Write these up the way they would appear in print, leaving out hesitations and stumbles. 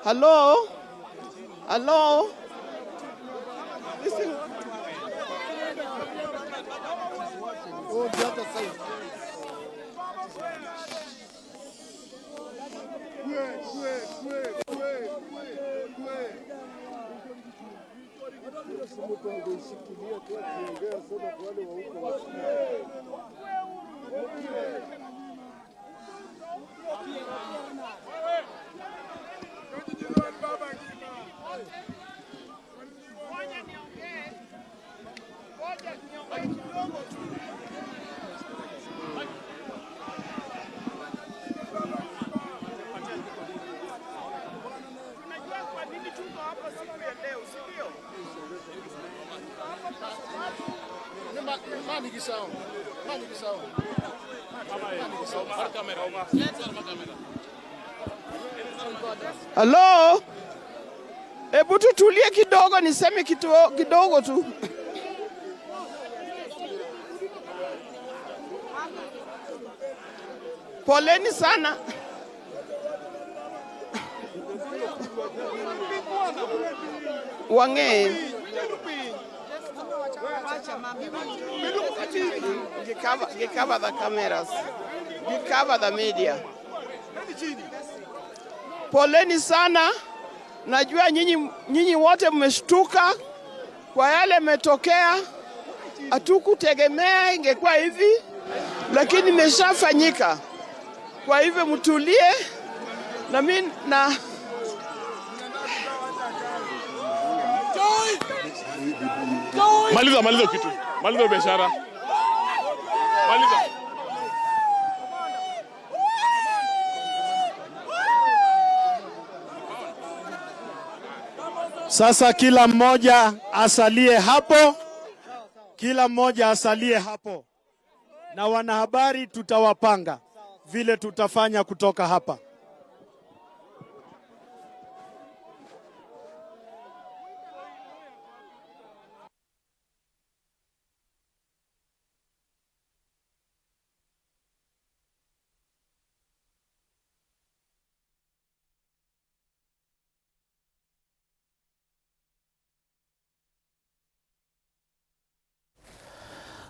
Hello? Hello? Listen. Oh, the other side. Hello? Hebu tutulie kidogo niseme kidogo tu. Poleni sana. Wange. Cover the cameras. Cover the media. Poleni sana. Najua nyinyi wote mmeshtuka kwa yale metokea. Hatukutegemea ingekuwa hivi, lakini imeshafanyika. Kwa hivyo mtulie na mimi na Maliza kitu. Maliza biashara. Maliza. Sasa kila mmoja asalie hapo. Kila mmoja asalie hapo. Na wanahabari tutawapanga vile tutafanya kutoka hapa.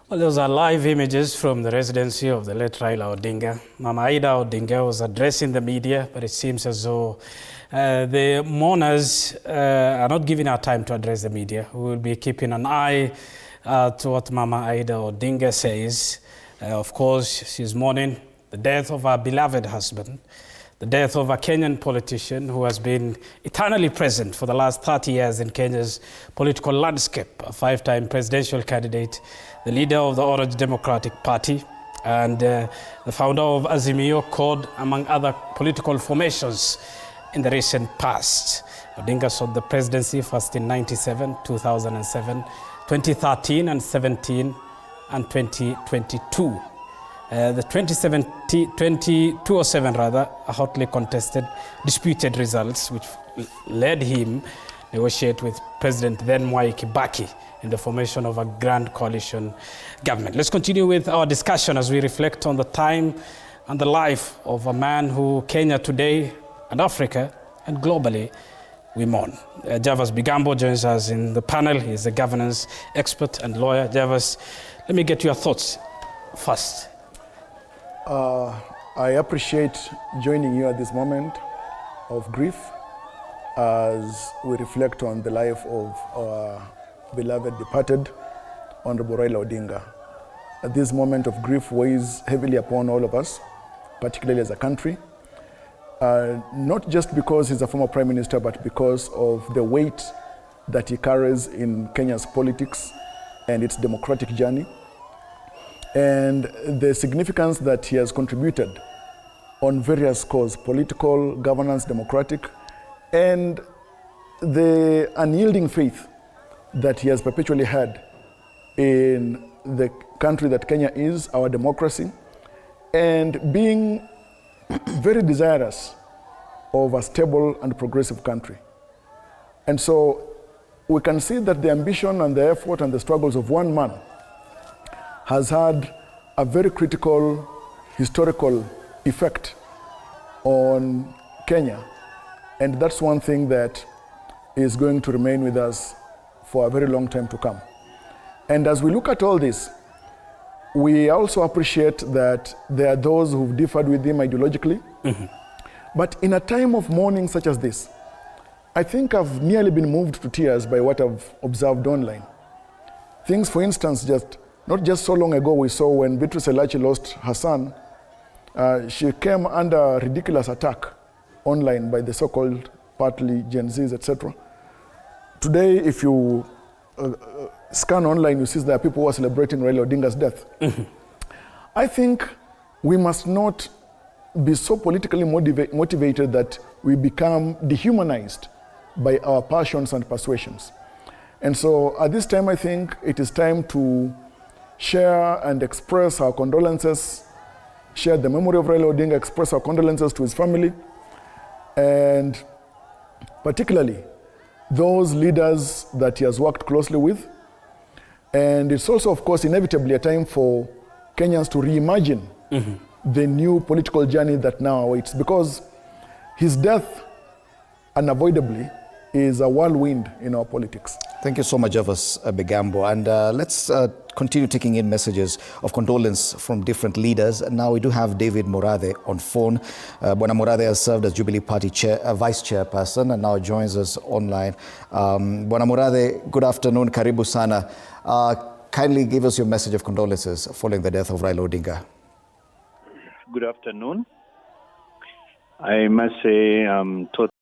Well, those are live images from the residency of the late Raila Odinga. Mama Ida Odinga was addressing the media, but it seems as though the mourners are not giving her time to address the media. We will be keeping an eye to what Mama Ida Odinga says. Of course, she's mourning the death of her beloved husband, the death of a Kenyan politician who has been eternally present for the last 30 years in Kenya's political landscape, a 5-time presidential candidate, the leader of the Orange Democratic Party, and the founder of Azimio Code, among other political formations in the recent past. Odinga sought the presidency first in 1997, 2007, 2013, and 17, and 2022. The 2007 rather, a hotly contested, disputed results, which led him negotiate with President then Mwai Kibaki in the formation of a grand coalition government. Let's continue with our discussion as we reflect on the time and the life of a man who Kenya today and Africa and globally we mourn. Javas Bigambo joins us in the panel. He is a governance expert and lawyer. Javas, let me get your thoughts first. I appreciate joining you at this moment of grief as we reflect on the life of our beloved departed, Honorable Raila Odinga. This moment of grief weighs heavily upon all of us, particularly as a country, not just because he's a former Prime Minister, but because of the weight that he carries in Kenya's politics and its democratic journey, and the significance that he has contributed on various scores, political, governance, democratic, and the unyielding faith that he has perpetually had in the country that Kenya is, our democracy, and being very desirous of a stable and progressive country. And so we can see that the ambition and the effort and the struggles of one man has had a very critical historical effect on Kenya And that's one thing that is going to remain with us for a very long time to come. And as we look at all this, we also appreciate that there are those who've differed with him ideologically. But in a time of mourning such as this, I think I've nearly been moved to tears by what I've observed online. Things, for instance, not just so long ago, we saw when Beatrice Elachi lost her son, she came under ridiculous attack online by the so-called partly Gen Zs, etc. Today, if you scan online, you see there are people who are celebrating Raila Odinga's death. I think we must not be so politically motivated that we become dehumanized by our passions and persuasions. And so at this time, I think it is time to share and express our condolences, share the memory of Raila Odinga, express our condolences to his family, and particularly those leaders that he has worked closely with. And it's also, of course, inevitably a time for Kenyans to reimagine the new political journey that now awaits, because his death unavoidably is a whirlwind in our politics. Thank you so much, Javas Bigambo. And let's continue taking in messages of condolence from different leaders. And now we do have David Murathe on phone. Bwana Murathe has served as Jubilee Party Vice Chairperson and now joins us online. Bwana Murathe, good afternoon. Karibu sana. Kindly give us your message of condolences following the death of Raila Odinga. Good afternoon. I must say I'm totally